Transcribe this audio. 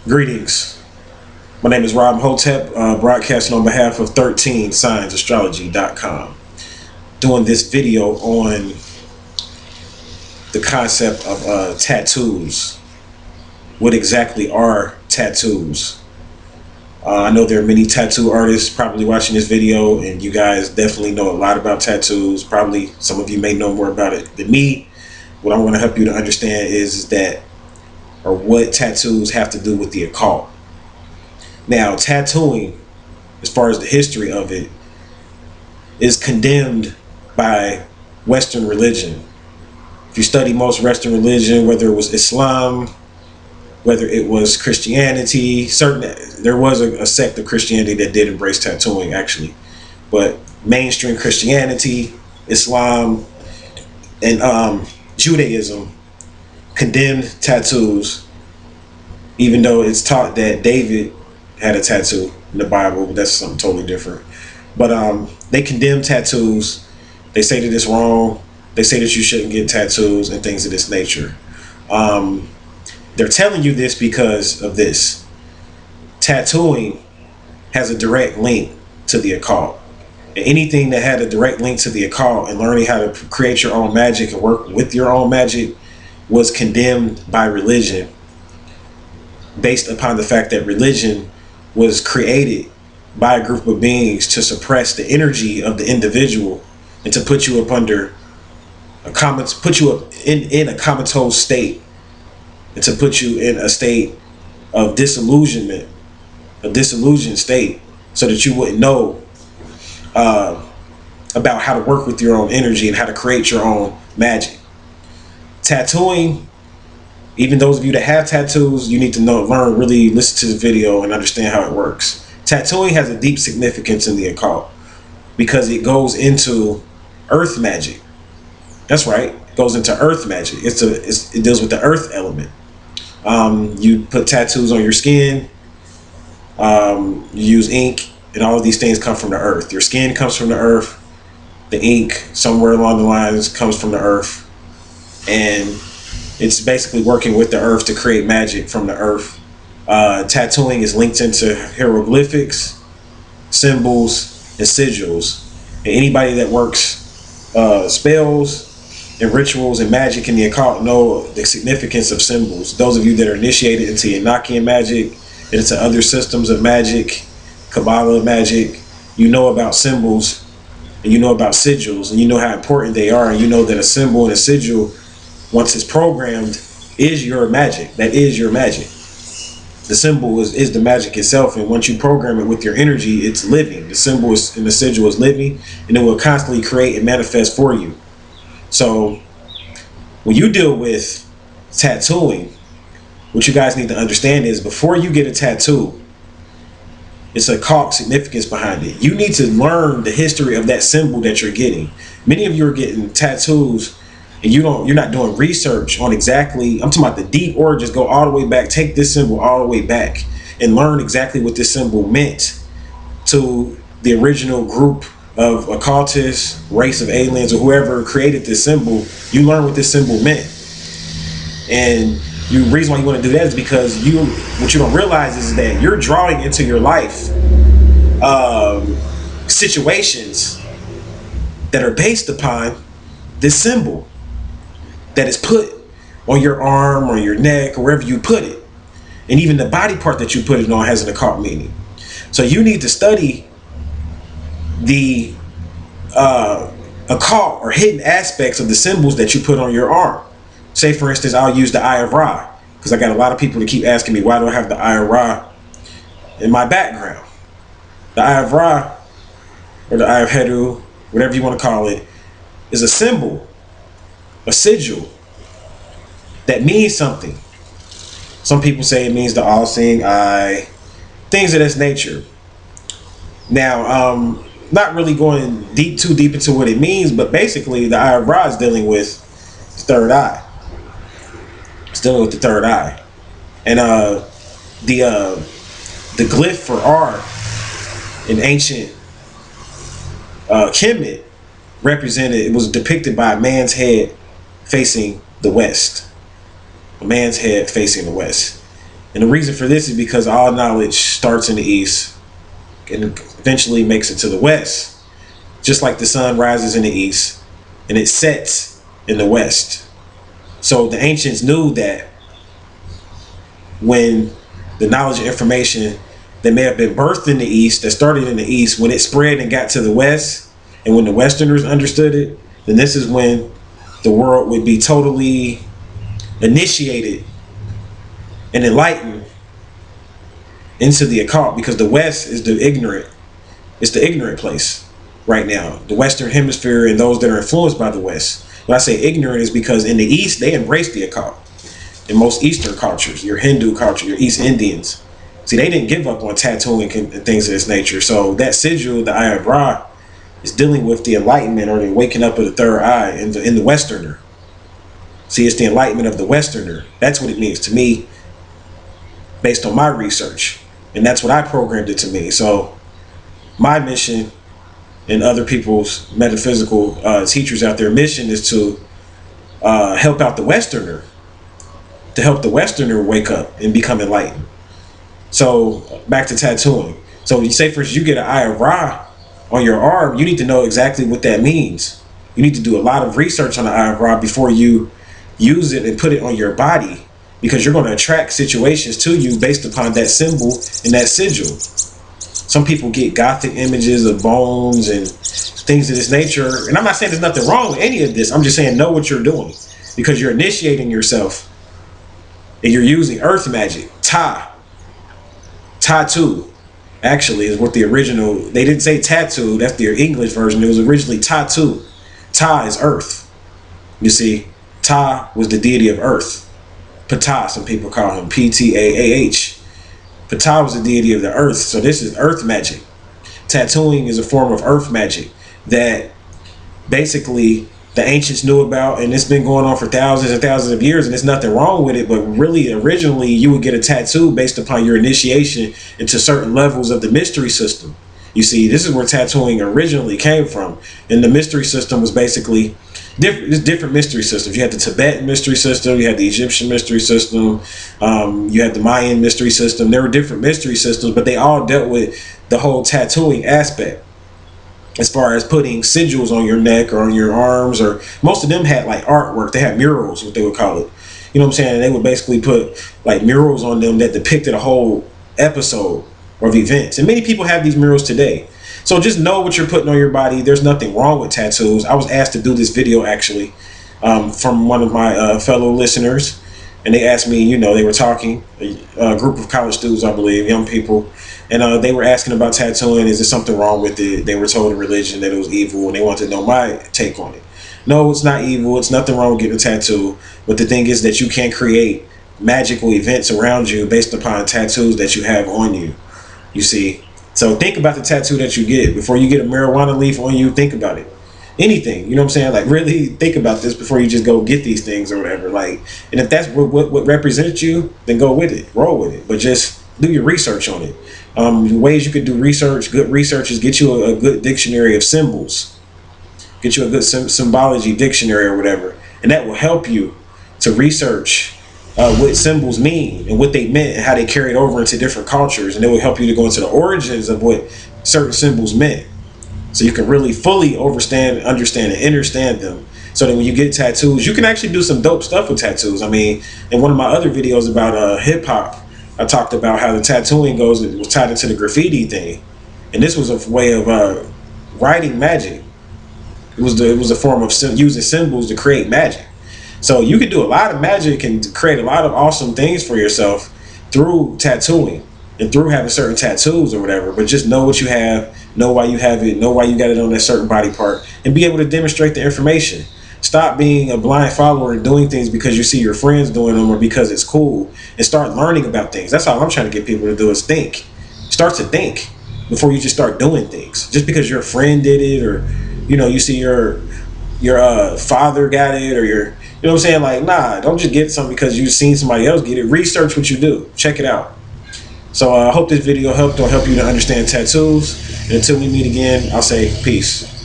Greetings. My name is Rob Hotep, broadcasting on behalf of 13signsastrology.com. Doing this video on the concept of tattoos. What exactly are tattoos? I know there are many tattoo artists probably watching this video, and you guys definitely know a lot about tattoos. Probably some of you may know more about it than me. What I'm going to help you to understand is that, or what tattoos have to do with the occult. Now, tattooing, as far as the history of it, is condemned by Western religion. If you study most Western religion, whether it was Islam, whether it was Christianity, there was a sect of Christianity that did embrace tattooing, actually. But mainstream Christianity, Islam, and Judaism condemned tattoos, even though it's taught that David had a tattoo in the Bible, but that's something totally different. But they condemn tattoos. They say that it's wrong. They say that you shouldn't get tattoos and things of this nature. They're telling you this because of this. Tattooing has a direct link to the occult. And anything that had a direct link to the occult and learning how to create your own magic and work with your own magic was condemned by religion, based upon the fact that religion was created by a group of beings to suppress the energy of the individual and to put you up under put you up in a comatose state, and to put you in a state of disillusionment, a disillusioned state, so that you wouldn't know about how to work with your own energy and how to create your own magic. Tattooing, even those of you that have tattoos, you need to really listen to the video and understand how it works. Tattooing has a deep significance in the occult because it goes into earth magic. That's right, it goes into earth magic. It deals with the earth element. You put tattoos on your skin, you use ink, and all of these things come from the earth. Your skin comes from the earth. The ink, somewhere along the lines, comes from the earth. And it's basically working with the earth to create magic from the earth. Tattooing is linked into hieroglyphics, symbols, and sigils. And anybody that works spells and rituals and magic in the occult know the significance of symbols. Those of you that are initiated into Enochian magic and into other systems of magic, Kabbalah magic, you know about symbols and you know about sigils, and you know how important they are, and you know that a symbol and a sigil, once it's programmed, is your magic. That is your magic. The symbol is the magic itself, and once you program it with your energy, it's living. The symbol and the sigil is living, and it will constantly create and manifest for you. So when you deal with tattooing, what you guys need to understand is, before you get a tattoo, it's a occult significance behind it. You need to learn the history of that symbol that you're getting. Many of you are getting tattoos and you're not doing research on exactly, I'm talking about the deep origins. Go all the way back, take this symbol all the way back and learn exactly what this symbol meant to the original group of occultists, race of aliens, or whoever created this symbol. You learn what this symbol meant. And the reason why you want to do that is because what you don't realize is that you're drawing into your life situations that are based upon this symbol that is put on your arm or your neck or wherever you put it. And even the body part that you put it on has an occult meaning. So you need to study the occult or hidden aspects of the symbols that you put on your arm. Say, for instance, I'll use the Eye of Ra, because I got a lot of people that keep asking me, why do I have the Eye of Ra in my background? The Eye of Ra, or the Eye of Heru, whatever you want to call it, is a symbol, a sigil that means something. Some people say it means the all-seeing eye, things of this nature. Now, not really going too deep into what it means, but basically the Eye of Ra is dealing with the third eye. It's dealing with the third eye. And the glyph for R in ancient Kemet it was depicted by a man's head facing the west. A man's head facing the west. And the reason for this is because all knowledge starts in the East and eventually makes it to the West. Just like the sun rises in the East and it sets in the West. So the ancients knew that when the knowledge and information that may have been birthed in the East, that started in the East, when it spread and got to the West, and when the Westerners understood it, then this is when the world would be totally initiated and enlightened into the occult, because the West is the ignorant. It's the ignorant place right now. The Western Hemisphere and those that are influenced by the West. When I say ignorant is because in the East, they embrace the occult. In most Eastern cultures, your Hindu culture, your East Indians, see, they didn't give up on tattooing and things of this nature. So that sigil, the Eye of Ra, is dealing with the enlightenment or the waking up of the third eye in the Westerner. See, it's the enlightenment of the Westerner. That's what it means to me, based on my research. And that's what I programmed it to me. So my mission and other people's metaphysical teachers out there mission is to help out the Westerner, to help the Westerner wake up and become enlightened. So back to tattooing. So you say, for instance, you get an Eye of Ra on your arm, you need to know exactly what that means. You need to do a lot of research on the Eye of Ra before you use it and put it on your body, because you're going to attract situations to you based upon that symbol and that sigil. Some people get gothic images of bones and things of this nature. And I'm not saying there's nothing wrong with any of this. I'm just saying know what you're doing, because you're initiating yourself and you're using earth magic. Tattoo actually is what the original, they didn't say tattoo, that's their English version. It was originally tattoo. Ta is earth. You see, Ta was the deity of earth. Ptah, some people call him Ptaah. Ptah was the deity of the earth. So this is earth magic. Tattooing is a form of earth magic that basically the ancients knew about, and it's been going on for thousands and thousands of years, and there's nothing wrong with it. But really, originally, you would get a tattoo based upon your initiation into certain levels of the mystery system. You see, this is where tattooing originally came from. And the mystery system was basically different mystery systems. You had the Tibetan mystery system, you had the Egyptian mystery system, you had the Mayan mystery system. There were different mystery systems, but they all dealt with the whole tattooing aspect, as far as putting sigils on your neck or on your arms, or most of them had like artwork. They had murals, what they would call it. You know what I'm saying? And they would basically put like murals on them that depicted a whole episode of events. And many people have these murals today. So just know what you're putting on your body. There's nothing wrong with tattoos. I was asked to do this video actually from one of my fellow listeners, and they asked me, you know, they were talking, a group of college students, I believe, young people, and they were asking about tattooing. Is there something wrong with it? They were told in religion that it was evil, and they wanted to know my take on it. No, it's not evil. It's nothing wrong with getting a tattoo. But the thing is that you can create magical events around you based upon tattoos that you have on you. You see? So think about the tattoo that you get. Before you get a marijuana leaf on you, think about it. Anything, you know what I'm saying? Like, really think about this before you just go get these things or whatever. Like, and if that's what represents you, then go with it, roll with it. But just do your research on it. Ways you could do research, good research, is get you a good dictionary of symbols. Get you a good symbology dictionary or whatever. And that will help you to research what symbols mean and what they meant and how they carried over into different cultures. And it will help you to go into the origins of what certain symbols meant, so you can really fully understand and understand them, so that when you get tattoos, you can actually do some dope stuff with tattoos. I mean, in one of my other videos about hip hop, I talked about how the tattooing was tied into the graffiti thing, and this was a way of writing magic. It was a form of using symbols to create magic. So you can do a lot of magic and create a lot of awesome things for yourself through tattooing and through having certain tattoos or whatever. But just know what you have, know why you have it, know why you got it on that certain body part, and be able to demonstrate the information. Stop being a blind follower and doing things because you see your friends doing them or because it's cool, and start learning about things. That's all I'm trying to get people to do, is think. Start to think before you just start doing things. Just because your friend did it, or you know, you see your father got it, or your, you know what I'm saying? Like, nah, don't just get something because you've seen somebody else get it. Research what you do. Check it out. So I hope this video helped or help you to understand tattoos. And until we meet again, I'll say peace.